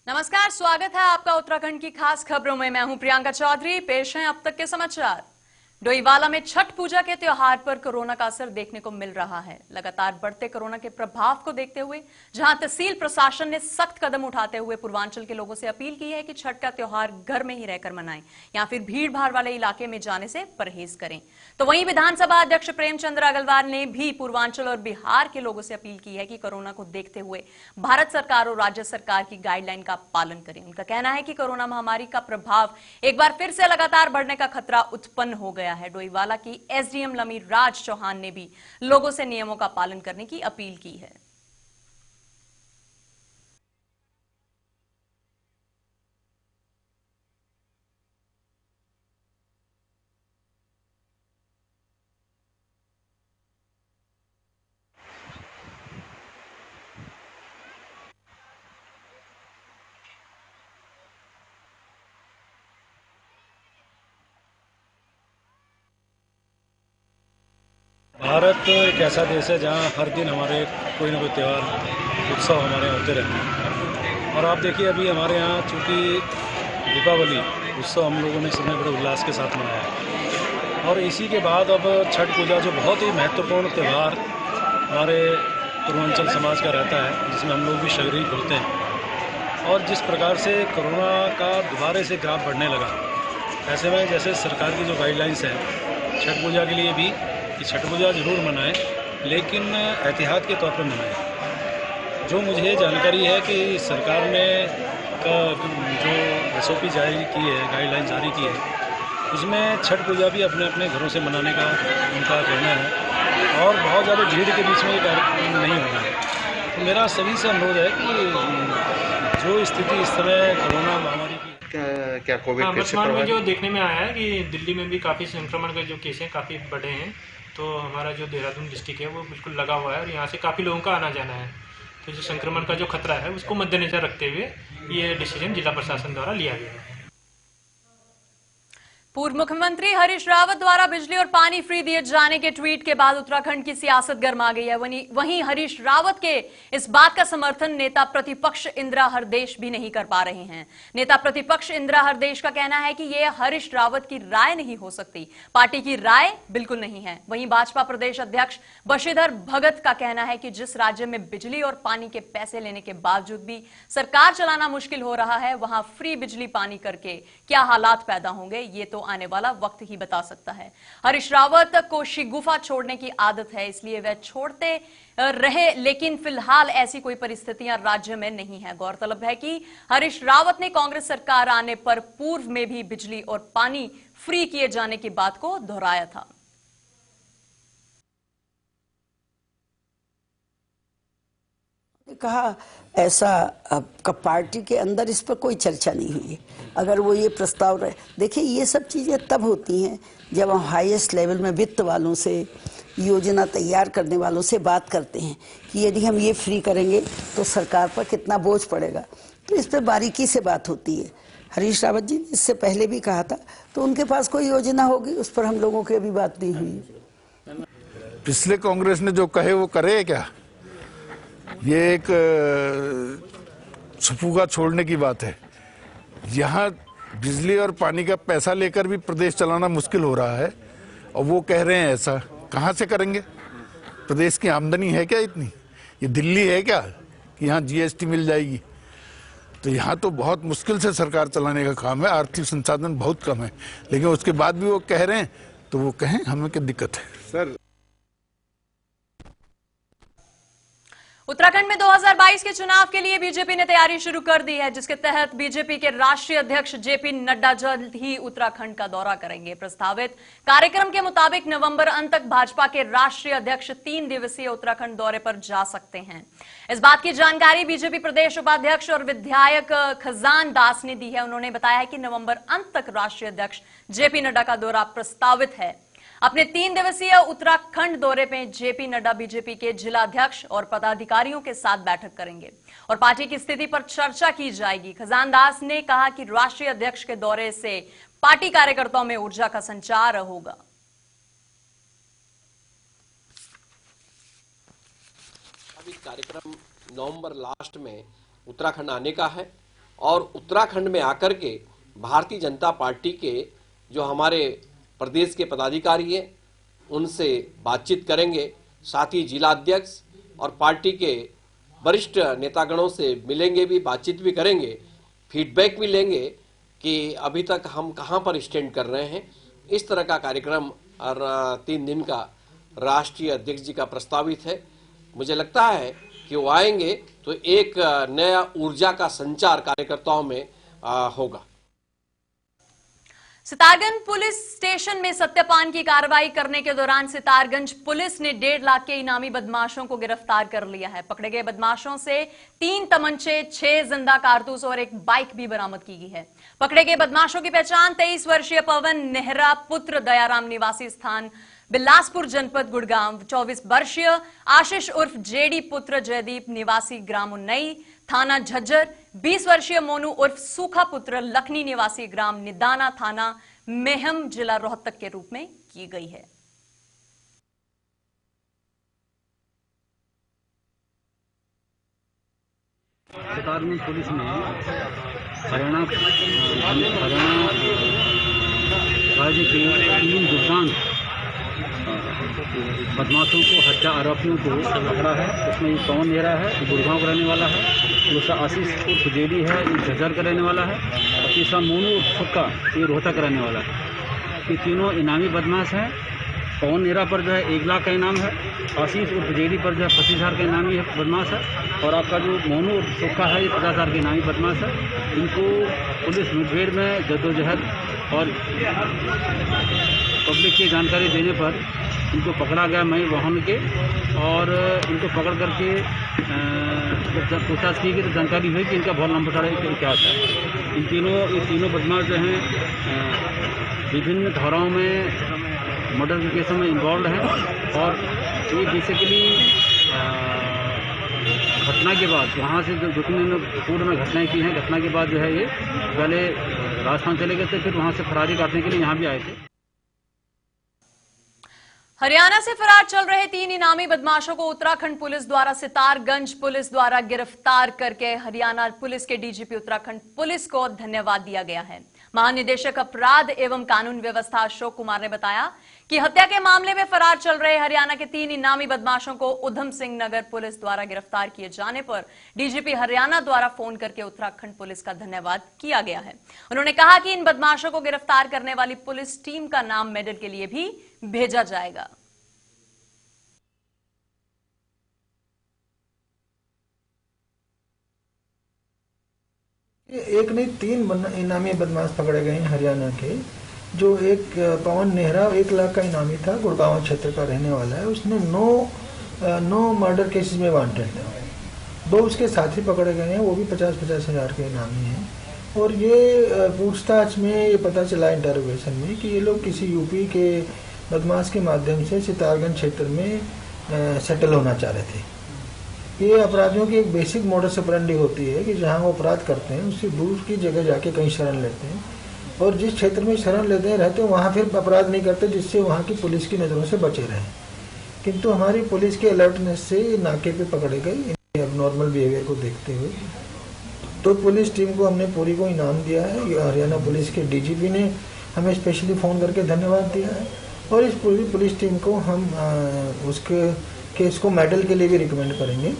नमस्कार, स्वागत है आपका उत्तराखंड की खास खबरों में। मैं हूं प्रियंका चौधरी। पेश हैं अब तक के समाचार। डोईवाला में छठ पूजा के त्योहार पर कोरोना का असर देखने को मिल रहा है। लगातार बढ़ते कोरोना के प्रभाव को देखते हुए जहां तहसील प्रशासन ने सख्त कदम उठाते हुए पूर्वांचल के लोगों से अपील की है कि छठ का त्योहार घर में ही रहकर मनाएं या फिर भीड़ भाड़ वाले इलाके में जाने से परहेज करें, तो वहीं विधानसभा अध्यक्ष प्रेमचंद अग्रवाल ने भी पूर्वांचल और बिहार के लोगों से अपील की है कि कोरोना को देखते हुए भारत सरकार और राज्य सरकार की गाइडलाइन का पालन करें। उनका कहना है कि कोरोना महामारी का प्रभाव एक बार फिर से लगातार बढ़ने का खतरा उत्पन्न हो गया है। डोईवाला की एसडीएम लमी राज चौहान ने भी लोगों से नियमों का पालन करने की अपील की है। भारत एक ऐसा देश है जहाँ हर दिन हमारे कोई ना कोई त्यौहार उत्सव हमारे यहाँ होते रहते हैं। और आप देखिए अभी हमारे यहाँ चूँकि दीपावली उत्सव हम लोगों ने समय बड़े उल्लास के साथ मनाया है। और इसी के बाद अब छठ पूजा जो बहुत ही महत्वपूर्ण त्यौहार हमारे पूर्वांचल समाज का रहता है, जिसमें हम लोग भी शरीक होते हैं। और जिस प्रकार से कोरोना का दोबारा से ग्राफ बढ़ने लगा, ऐसे में जैसे सरकार की जो गाइडलाइंस है छठ पूजा के लिए भी कि छठ पूजा ज़रूर मनाएं, लेकिन एहतियात के तौर पर मनाएं। जो मुझे जानकारी है कि सरकार ने जो एसओपी जारी की है, गाइडलाइन जारी की है, उसमें छठ पूजा भी अपने अपने घरों से मनाने का उनका कहना है और बहुत ज़्यादा भीड़ के बीच में ये कार्यक्रम नहीं होना है। तो मेरा सभी से अनुरोध है कि जो स्थिति इस समय कोरोना महामारी की क्या कोविड वर्तमान में जो देखने में आया है कि दिल्ली में भी काफ़ी संक्रमण के जो केस हैं काफ़ी बढ़े हैं, तो हमारा जो देहरादून डिस्ट्रिक्ट है वो बिल्कुल लगा हुआ है और यहाँ से काफ़ी लोगों का आना जाना है। तो जो संक्रमण का जो खतरा है उसको मद्देनजर रखते हुए ये डिसीजन जिला प्रशासन द्वारा लिया गया है। पूर्व मुख्यमंत्री हरीश रावत द्वारा बिजली और पानी फ्री दिए जाने के ट्वीट के बाद उत्तराखंड की सियासत गर्मा गई है। वहीं हरीश रावत के इस बात का समर्थन नेता प्रतिपक्ष इंदिरा हरदेश भी नहीं कर पा रहे हैं। नेता प्रतिपक्ष इंदिरा हरदेश का कहना है कि यह हरीश रावत की राय नहीं हो सकती, पार्टी की राय बिल्कुल नहीं है। वहीं भाजपा प्रदेश अध्यक्ष बशीधर भगत का कहना है कि जिस राज्य में बिजली और पानी के पैसे लेने के बावजूद भी सरकार चलाना मुश्किल हो रहा है, वहां फ्री बिजली पानी करके क्या हालात पैदा होंगे, ये तो आने वाला वक्त ही बता सकता है। हरीश रावत को शिगुफा छोड़ने की आदत है, इसलिए वह छोड़ते रहे, लेकिन फिलहाल ऐसी कोई परिस्थितियां राज्य में नहीं है। गौरतलब है कि हरीश रावत ने कांग्रेस सरकार आने पर पूर्व में भी बिजली और पानी फ्री किए जाने की बात को दोहराया था। कहा ऐसा पार्टी के अंदर इस पर कोई चर्चा नहीं हुई है। अगर वो ये प्रस्ताव रहे, देखिए ये सब चीज़ें तब होती हैं जब हम हाईएस्ट लेवल में वित्त वालों से, योजना तैयार करने वालों से बात करते हैं कि यदि हम ये फ्री करेंगे तो सरकार पर कितना बोझ पड़ेगा। तो इस पर बारीकी से बात होती है। हरीश रावत जी ने इससे पहले भी कहा था, तो उनके पास कोई योजना होगी, उस पर हम लोगों की अभी बात नहीं हुई। पिछले कांग्रेस ने जो कहे वो करे क्या? ये एक छुपुगा छोड़ने की बात है। यहाँ बिजली और पानी का पैसा लेकर भी प्रदेश चलाना मुश्किल हो रहा है और वो कह रहे हैं ऐसा। कहाँ से करेंगे? प्रदेश की आमदनी है क्या इतनी? ये दिल्ली है क्या कि यहाँ जीएसटी मिल जाएगी? तो यहाँ तो बहुत मुश्किल से सरकार चलाने का काम है, आर्थिक संसाधन बहुत कम है, लेकिन उसके बाद भी वो कह रहे हैं, तो वो कहें, हमें क्या दिक्कत है? सर, उत्तराखंड में 2022 के चुनाव के लिए बीजेपी ने तैयारी शुरू कर दी है, जिसके तहत बीजेपी के राष्ट्रीय अध्यक्ष जेपी नड्डा जल्द ही उत्तराखंड का दौरा करेंगे। प्रस्तावित कार्यक्रम के मुताबिक नवंबर अंत तक भाजपा के राष्ट्रीय अध्यक्ष 3 दिवसीय उत्तराखंड दौरे पर जा सकते हैं। इस बात की जानकारी बीजेपी प्रदेश उपाध्यक्ष और विधायक खजान दास ने दी है। उन्होंने बताया है कि नवंबर अंत तक राष्ट्रीय अध्यक्ष जेपी नड्डा का दौरा प्रस्तावित है। अपने 3 दिवसीय उत्तराखंड दौरे में जेपी नड्डा बीजेपी के जिलाध्यक्ष और पदाधिकारियों के साथ बैठक करेंगे और पार्टी की स्थिति पर चर्चा की जाएगी। खजान दास ने कहा कि राष्ट्रीय अध्यक्ष के दौरे से पार्टी कार्यकर्ताओं में ऊर्जा का संचार होगा। अब इस कार्यक्रम नवंबर लास्ट में उत्तराखंड आने का है और उत्तराखंड में आकर के भारतीय जनता पार्टी के जो हमारे प्रदेश के पदाधिकारी हैं उनसे बातचीत करेंगे। साथ ही जिला अध्यक्ष और पार्टी के वरिष्ठ नेतागणों से मिलेंगे भी, बातचीत भी करेंगे, फीडबैक भी लेंगे कि अभी तक हम कहां पर स्टैंड कर रहे हैं। इस तरह का कार्यक्रम और 3 दिन का राष्ट्रीय अध्यक्ष जी का प्रस्तावित है। मुझे लगता है कि वो आएंगे तो एक नया ऊर्जा का संचार कार्यकर्ताओं में होगा। सितारगंज पुलिस स्टेशन में सत्यापान की कार्रवाई करने के दौरान सितारगंज पुलिस ने 1.5 लाख के इनामी बदमाशों को गिरफ्तार कर लिया है। पकड़े गए बदमाशों से 3 तमंचे, 6 जिंदा कारतूस और एक बाइक भी बरामद की गई है। पकड़े गए बदमाशों की पहचान 23 वर्षीय पवन नेहरा पुत्र दयाराम निवासी स्थान बिलासपुर जनपद गुड़गांव, 24 वर्षीय आशीष उर्फ जेडी पुत्र जयदीप निवासी ग्राम उन्नई थाना झज्जर, 20 वर्षीय मोनू उर्फ सूखा पुत्र लखनी निवासी ग्राम निदाना थाना मेहम जिला रोहतक के रूप में की गई है। सितारगंज पुलिस ने हरियाणा राज्य के 3 दुर्दांत बदमाशों को, हत्या आरोपियों को पकड़ा है। उसमें एक पवन नेहरा है, गुड़गांव का रहने वाला है, दूसरा आशीष उर्फ जेडी है, ये झज्जर का रहने वाला है, और तीसरा मोनू उर्फ सुक्का, ये रोहतक का रहने वाला है। ये तीनों इनामी बदमाश हैं। पवन नेहरा पर जो है 1 लाख का इनाम है, आशीष उर्फ जेडी पर जो है 25,000 का इनामी है बदमाश है, और आपका जो मोनू उर्फ सुक्का है ये 50,000 का इनामी बदमाश है। इनको पुलिस मुठभेड़ में जद्दोजहद और पब्लिक की जानकारी देने पर इनको पकड़ा गया मई वाहन के, और इनको पकड़ करके जब पूछताछ की गई तो जानकारी हुई कि इनका बहुत लंबा सारा इतिहास है। ये तीनों बदमाश जो हैं विभिन्न धाराओं में मर्डर के केसों में इन्वॉल्व हैं, और ये बेसिकली घटना के बाद वहाँ से जो 2-3 दिन पूर्व में घटनाएं की हैं, घटना के बाद जो है ये पहले राजस्थान चले गए थे, फिर वहाँ से फरारी काटने के लिए यहाँ भी आए थे। हरियाणा से फरार चल रहे 3 इनामी बदमाशों को उत्तराखंड पुलिस द्वारा सितारगंज पुलिस द्वारा गिरफ्तार करके हरियाणा पुलिस के डीजीपी उत्तराखंड पुलिस को धन्यवाद दिया गया है। महानिदेशक अपराध एवं कानून व्यवस्था अशोक कुमार ने बताया कि हत्या के मामले में फरार चल रहे हरियाणा के 3 इनामी बदमाशों को उधम सिंह नगर पुलिस द्वारा गिरफ्तार किए जाने पर डीजीपी हरियाणा द्वारा फोन करके उत्तराखंड पुलिस का धन्यवाद किया गया है। उन्होंने कहा कि इन बदमाशों को गिरफ्तार करने वाली पुलिस टीम का नाम मेडल के लिए भी भेजा जाएगा। एक नहीं 3 इनामी बदमाश पकड़े गए हैं हरियाणा के। जो एक पवन नेहरा 1 लाख का इनामी था, गुड़गांव क्षेत्र का रहने वाला है। उसने 9 मर्डर केसेस में वांटेड है। 2 उसके साथी पकड़े गए हैं, वो भी 50-50 हज़ार के इनामी हैं। और ये पूछताछ में ये पता चला इंटरोगेशन में कि ये लोग किसी यूपी के बदमाश के माध्यम से सितारगंज क्षेत्र में सेटल होना चाह रहे थे। ये अपराधियों की एक बेसिक मोडस ऑपरेंडी होती है कि जहां वो अपराध करते हैं उससे दूर की जगह जाके कहीं शरण लेते हैं, और जिस क्षेत्र में शरण लेते हैं रहते हैं वहाँ फिर अपराध नहीं करते, जिससे वहाँ की पुलिस की नज़रों से बचे रहें। किंतु हमारी पुलिस के अलर्टनेस से नाके पे पकड़े गए अब नॉर्मल बिहेवियर को देखते हुए। तो पुलिस टीम को हमने पूरी को इनाम दिया है। हरियाणा पुलिस के डीजीपी ने हमें स्पेशली फ़ोन करके धन्यवाद दिया है, और इस पूरी पुलिस टीम को हम उसके केस को मेडल के लिए भी रिकमेंड करेंगे।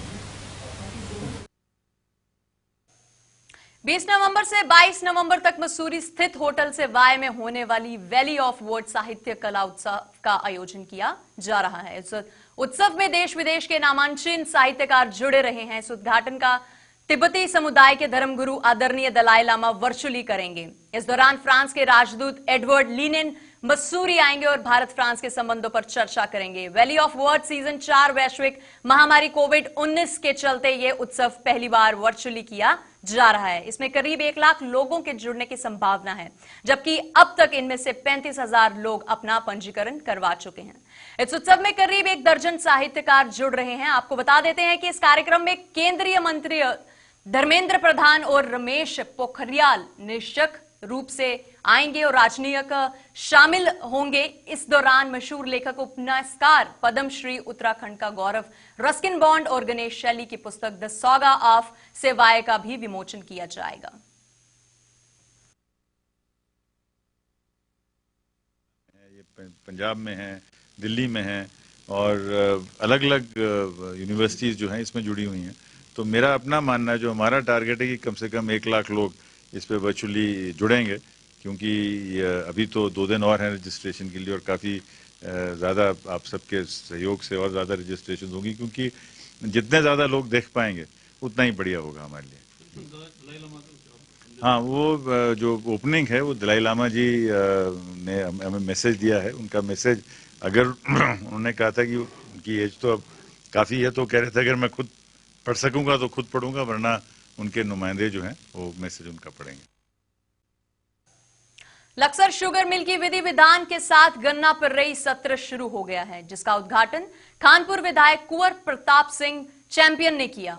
20 नवंबर से 22 नवंबर तक मसूरी स्थित होटल से वाय में होने वाली वैली ऑफ वर्ड्स साहित्य कला उत्सव का आयोजन किया जा रहा है। इस उत्सव में देश विदेश के नामांकित साहित्यकार जुड़े रहे हैं। इस उद्घाटन का तिब्बती समुदाय के धर्मगुरु आदरणीय दलाई लामा वर्चुअली करेंगे। इस दौरान फ्रांस के राजदूत एडवर्ड लीनेन मसूरी आएंगे और भारत फ्रांस के संबंधों पर चर्चा करेंगे। वैली ऑफ वर्ड्स सीजन 4 वैश्विक महामारी कोविड-19 के चलते ये उत्सव पहली बार वर्चुअली किया जा रहा है। इसमें करीब 1 लाख लोगों के जुड़ने की संभावना है, जबकि अब तक इनमें से 35,000 लोग अपना पंजीकरण करवा चुके हैं। इस उत्सव में करीब 1 दर्जन साहित्यकार जुड़ रहे हैं। आपको बता देते हैं कि इस कार्यक्रम में केंद्रीय मंत्री धर्मेंद्र प्रधान और रमेश पोखरियाल निश्चित रूप से आएंगे और राजनीतिक शामिल होंगे। इस दौरान मशहूर लेखक उपन्यासकार पद्मश्री उत्तराखंड का गौरव रस्किन बॉन्ड और गणेश शैली की पुस्तक द सॉगा ऑफ सेवाएं का भी विमोचन किया जाएगा। ये पंजाब में है, दिल्ली में है और अलग अलग यूनिवर्सिटीज़ जो हैं इसमें जुड़ी हुई हैं। तो मेरा अपना मानना है, जो हमारा टारगेट है कि कम से कम 1 लाख लोग इस पे वर्चुअली जुड़ेंगे, क्योंकि अभी तो 2 दिन और हैं रजिस्ट्रेशन के लिए और काफ़ी ज़्यादा आप सबके सहयोग से और ज़्यादा रजिस्ट्रेशन होगी, क्योंकि जितने ज़्यादा लोग देख पाएंगे उतना ही बढ़िया होगा हमारे लिए। हाँ, वो जो ओपनिंग है वो दलाई लामा जी ने हमें मैसेज दिया है। उनका मैसेज अगर उन्होंने कहा था कि उनकी एज तो अब काफ़ी है, तो कह रहे थे अगर मैं खुद पढ़ सकूंगा तो खुद पढ़ूंगा, वरना उनके नुमाइंदे जो हैं वो मैसेज उनका पढ़ेंगे। लक्सर शुगर मिल की विधि विधान के साथ गन्ना पिर्रई सत्र शुरू हो गया है, जिसका उद्घाटन खानपुर विधायक कुंवर प्रताप सिंह चैंपियन ने किया।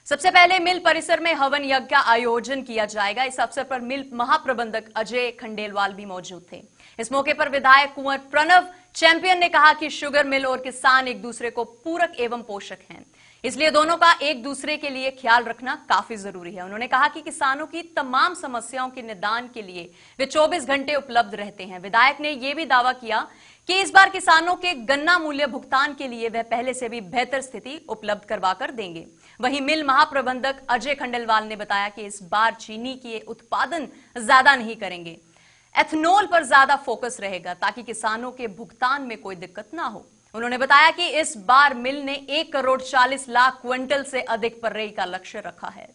सबसे पहले मिल परिसर में हवन यज्ञ का आयोजन किया जाएगा। इस अवसर पर मिल महाप्रबंधक अजय खंडेलवाल भी मौजूद थे। इस मौके पर विधायक कुंवर प्रणव चैंपियन ने कहा कि शुगर मिल और किसान एक दूसरे को पूरक एवं पोषक हैं, इसलिए दोनों का एक दूसरे के लिए ख्याल रखना काफी जरूरी है। उन्होंने कहा कि किसानों की तमाम समस्याओं के निदान के लिए वे 24 घंटे उपलब्ध रहते हैं। विधायक ने यह भी दावा किया कि इस बार किसानों के गन्ना मूल्य भुगतान के लिए वह पहले से भी बेहतर स्थिति उपलब्ध करवाकर देंगे। वहीं मिल महाप्रबंधक अजय खंडेलवाल ने बताया कि इस बार चीनी के उत्पादन ज्यादा नहीं करेंगे, एथनॉल पर ज्यादा फोकस रहेगा ताकि किसानों के भुगतान में कोई दिक्कत ना हो। उन्होंने बताया कि इस बार मिल ने 1 करोड़ 40 लाख क्विंटल से अधिक पिर्रई का लक्ष्य रखा है।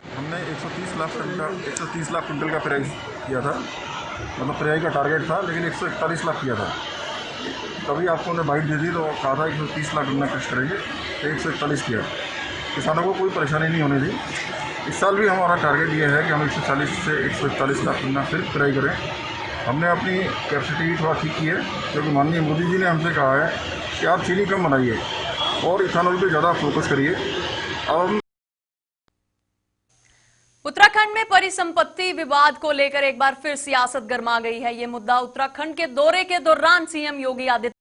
हमने 130 लाख क्विंटल का पिर्रई किया था, मतलब पिर्रई का टारगेट था, लेकिन 141 लाख किया था। तभी आपको उन्हें बाइट दे दी तो कहा था 130 लाख गन्ना कृषि करेंगे, 141 किया। किसानों को कोई परेशानी नहीं होने दी। इस साल भी हमारा टारगेट ये है कि हम 140 से 141 लाख गन्ना फिर पिर्रई करें। हमने अपनी कैपेसिटी थोड़ा ठीक की है, क्योंकि माननीय मोदी जी ने हमसे कहा है कि आप चीनी कम बनाइए और इथेनॉल पे ज़्यादा फोकस करिए। अब उत्तराखंड में परिसंपत्ति विवाद को लेकर एक बार फिर सियासत गर्मा गई है। यह मुद्दा उत्तराखंड के दौरे के दौरान सीएम योगी आदित्यनाथ